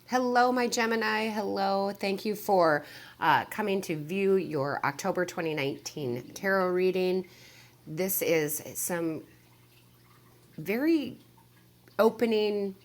Hello, my Gemini. Hello. Thank you for coming to view your October 2019 tarot reading. This is some very opening,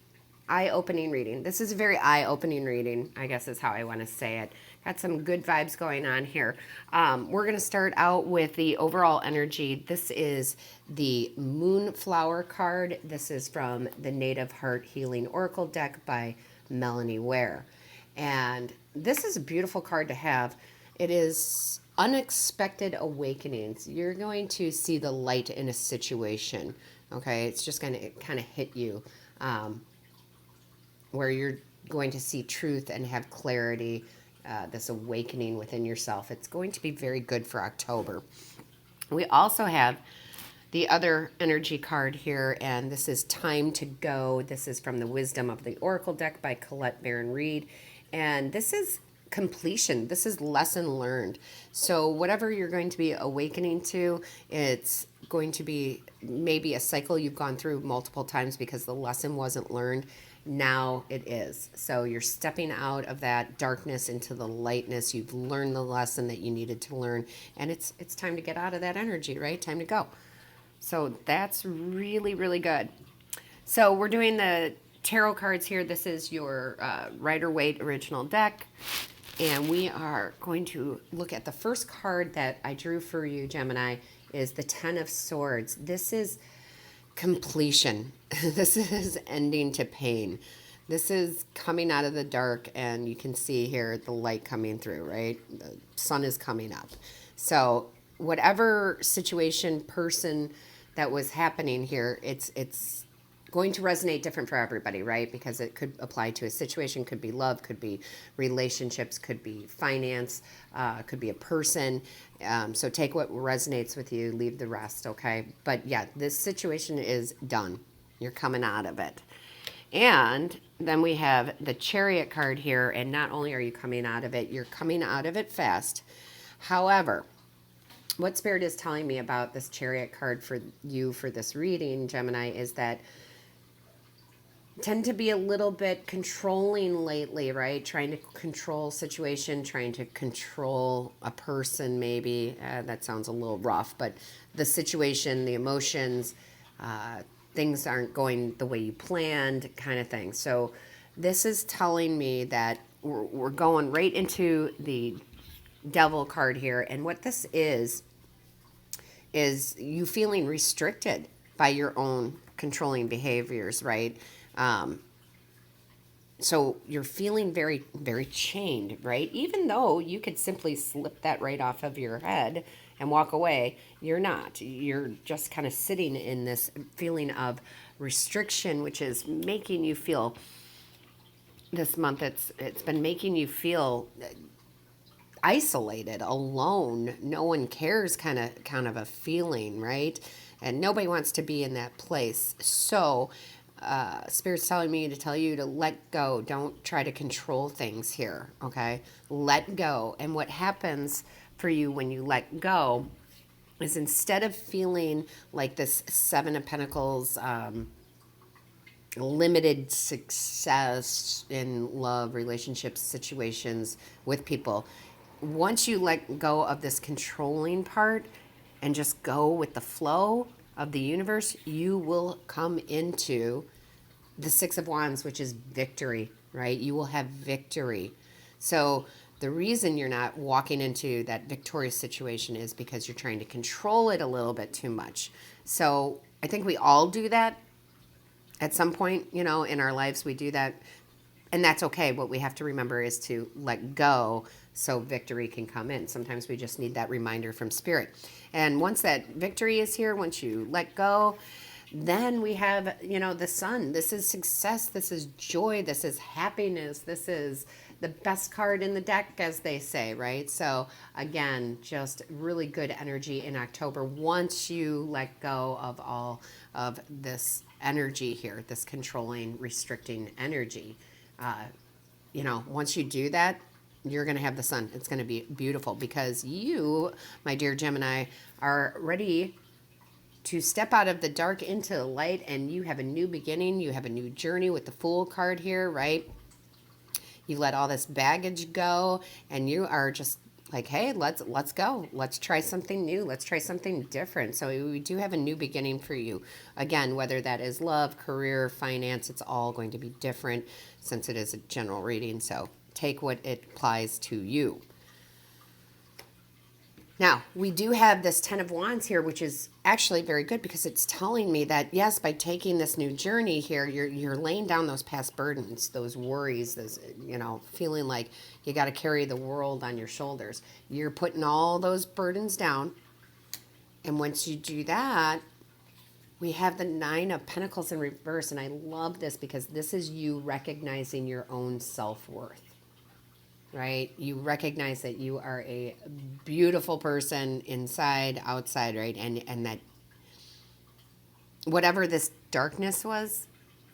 eye-opening reading. This is a very eye-opening reading, I guess is how I want to say it. Got some good vibes going on here. We're going to start out with the overall energy. This is the Moonflower card. This is from the Native Heart Healing Oracle deck by Melanie Ware. And this is a beautiful card to have. It is unexpected awakenings. You're going to see the light in a situation. Okay, it's just going to kind of hit you where you're going to see truth and have clarity, this awakening within yourself. It's going to be very good for October. We also have the other energy card here, and this is Time to Go. This is from the Wisdom of the Oracle deck by Colette Baron Reed. And this is completion. This is lesson learned. So whatever you're going to be awakening to, it's going to be maybe a cycle you've gone through multiple times because the lesson wasn't learned. Now it is. So you're stepping out of that darkness into the lightness. You've learned the lesson that you needed to learn, and it's time to get out of that energy, right? Time to go. So that's really, really good. So we're doing the tarot cards here. This is your Rider-Waite original deck. And we are going to look at the first card that I drew for you, Gemini, is the Ten of Swords. This is completion. This is ending to pain. This is coming out of the dark, and you can see here the light coming through, right? The sun is coming up. So whatever situation, person that was happening here, it's going to resonate different for everybody, right? Because it could apply to a situation, could be love, could be relationships, could be finance, could be a person. So take what resonates with you, leave the rest, okay? But yeah, this situation is done. You're coming out of it. And then we have the Chariot card here, and not only are you coming out of it, you're coming out of it fast. However, what Spirit is telling me about this Chariot card for you for this reading, Gemini, is that tend to be a little bit controlling lately, right? Trying to control situation, trying to control a person, maybe. That sounds a little rough, but the situation, the emotions, things aren't going the way you planned, kind of thing. So this is telling me that we're going right into the Devil card here. And what this is you feeling restricted by your own controlling behaviors, right? So you're feeling very, very chained, right? Even though you could simply slip that right off of your head and walk away, you're not. You're just kind of sitting in this feeling of restriction, which is making you feel, this month it's been making you feel isolated, alone, no one cares, kind of a feeling, right? And nobody wants to be in that place. So Spirit's telling me to tell you to let go. Don't try to control things here, okay? Let go. And what happens for you when you let go is, instead of feeling like this Seven of Pentacles, limited success in love, relationships, situations with people, once you let go of this controlling part and just go with the flow of the universe, you will come into the Six of Wands, which is victory, right? You will have victory. So the reason you're not walking into that victorious situation is because you're trying to control it a little bit too much. So I think we all do that at some point, in our lives. We do that, and that's okay. What we have to remember is to let go so victory can come in. Sometimes we just need that reminder from Spirit. And once that victory is here, once you let go, then we have, the sun. This is success. This is joy. This is happiness. This is the best card in the deck, as they say, right? So again, just really good energy in October once you let go of all of this energy here, this controlling, restricting energy. Once you do that, you're going to have the sun. It's going to be beautiful because you, my dear Gemini, are ready to step out of the dark into the light, and you have a new beginning. You have a new journey with the Fool card here, right? You let all this baggage go, and you are just like, hey, let's go. Let's try something new. Let's try something different. So we do have a new beginning for you. Again, whether that is love, career, finance, it's all going to be different since it is a general reading. So take what it applies to you. Now, we do have this Ten of Wands here, which is actually very good because it's telling me that, yes, by taking this new journey here, you're laying down those past burdens, those worries, those, feeling like you got to carry the world on your shoulders. You're putting all those burdens down. And once you do that, we have the Nine of Pentacles in reverse. And I love this because this is you recognizing your own self-worth. Right? You recognize that you are a beautiful person inside, outside, right? And that whatever this darkness was,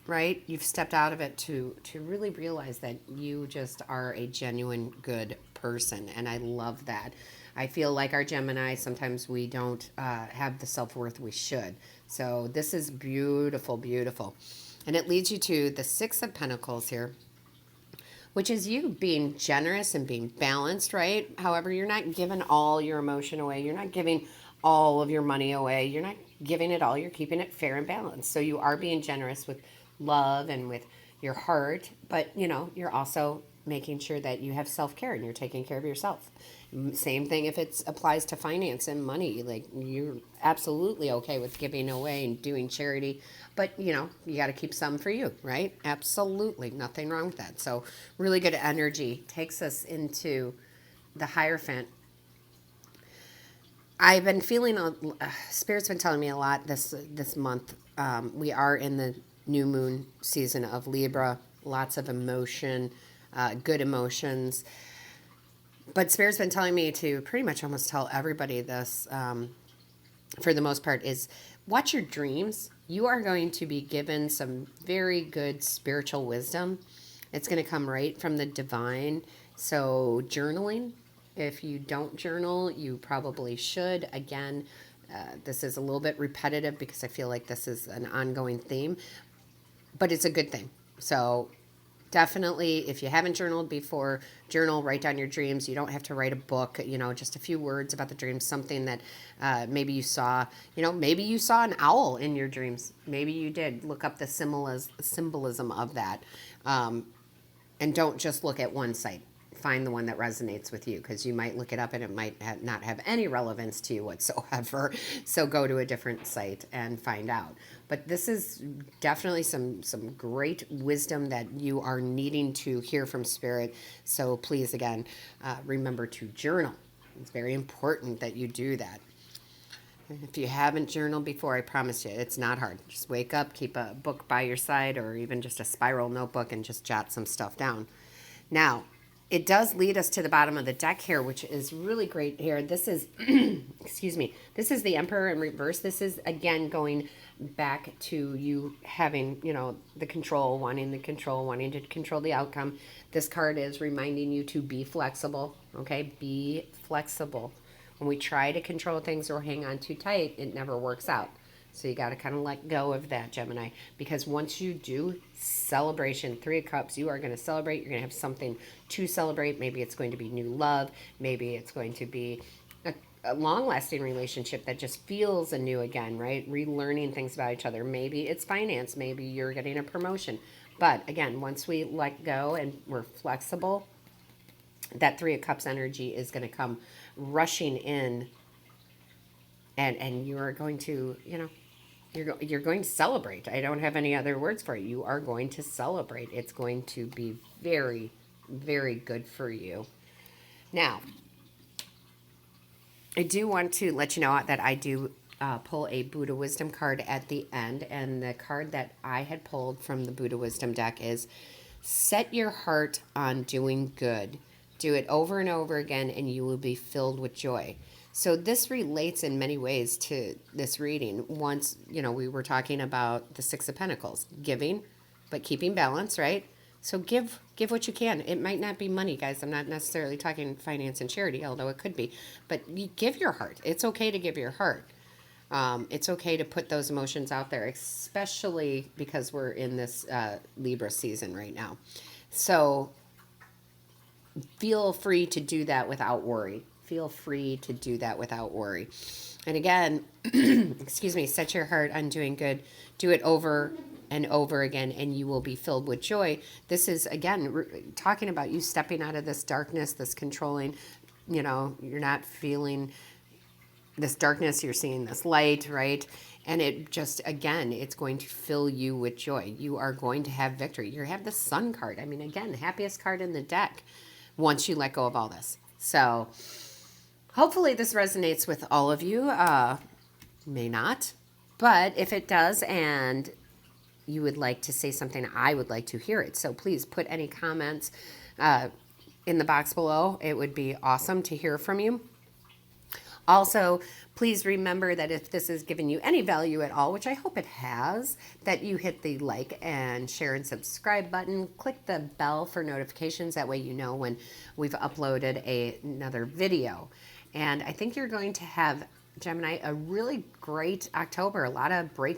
right? You've stepped out of it to really realize that you just are a genuine good person. And I love that. I feel like our Gemini, sometimes we don't have the self-worth we should. So this is beautiful, beautiful. And it leads you to the Six of Pentacles here, which is you being generous and being balanced, right? However, you're not giving all your emotion away. You're not giving all of your money away. You're not giving it all. You're keeping it fair and balanced. So you are being generous with love and with your heart, but you're also making sure that you have self-care and you're taking care of yourself. Same thing if it applies to finance and money. Like, you're absolutely okay with giving away and doing charity, but you got to keep some for you, right? Absolutely nothing wrong with that. So really good energy takes us into the Hierophant. I've been feeling Spirit's been telling me a lot this month. We are in the new moon season of Libra. Lots of emotion, good emotions. But Spirit's been telling me to pretty much almost tell everybody this, for the most part, is watch your dreams. You are going to be given some very good spiritual wisdom. It's going to come right from the divine. So journaling, if you don't journal, you probably should. Again, this is a little bit repetitive because I feel like this is an ongoing theme, but it's a good thing. So definitely, if you haven't journaled before, journal, write down your dreams. You don't have to write a book, just a few words about the dreams, something that maybe you saw, maybe you saw an owl in your dreams. Maybe you did. Look up the symbolism of that. And don't just look at one site. Find the one that resonates with you, because you might look it up and it might not have any relevance to you whatsoever. So go to a different site and find out. But this is definitely some great wisdom that you are needing to hear from Spirit. So please, again, remember to journal. It's very important that you do that. If you haven't journaled before, I promise you, it's not hard. Just wake up, keep a book by your side, or even just a spiral notebook, and just jot some stuff down. Now, it does lead us to the bottom of the deck here, which is really great here. This is, excuse me, this is the Emperor in reverse. This is, again, going back to you having, the control, wanting to control the outcome. This card is reminding you to be flexible, okay? Be flexible. When we try to control things or hang on too tight, it never works out. So you got to kind of let go of that, Gemini, because once you do, celebration, Three of Cups, you are going to celebrate. You're going to have something to celebrate. Maybe it's going to be new love. Maybe it's going to be a long-lasting relationship that just feels anew again, right? Relearning things about each other. Maybe it's finance. Maybe you're getting a promotion. But again, once we let go and we're flexible, that Three of Cups energy is going to come rushing in, and you are going to, you're going to celebrate. I don't have any other words for it. You are going to celebrate. It's going to be very, very good for you. Now, I do want to let you know that I do pull a Buddha Wisdom card at the end. And the card that I had pulled from the Buddha Wisdom deck is set your heart on doing good. Do it over and over again, and you will be filled with joy. So this relates in many ways to this reading. Once, we were talking about the Six of Pentacles, giving, but keeping balance, right? So give what you can. It might not be money, guys. I'm not necessarily talking finance and charity, although it could be. But you give your heart. It's okay to give your heart. It's okay to put those emotions out there, especially because we're in this Libra season right now. So feel free to do that without worry. Feel free to do that without worry. And again, excuse me, set your heart on doing good. Do it over and over again, and you will be filled with joy. This is, again, talking about you stepping out of this darkness, this controlling, you're not feeling this darkness, you're seeing this light, right? And it just, again, it's going to fill you with joy. You are going to have victory. You have the Sun card. I mean, again, happiest card in the deck once you let go of all this. So hopefully this resonates with all of you. May not. But if it does and you would like to say something, I would like to hear it. So please put any comments in the box below. It would be awesome to hear from you. Also, please remember that if this has given you any value at all, which I hope it has, that you hit the like and share and subscribe button. Click the bell for notifications. That way you know when we've uploaded another video. And I think you're going to have, Gemini, a really great October. A lot of breakthroughs.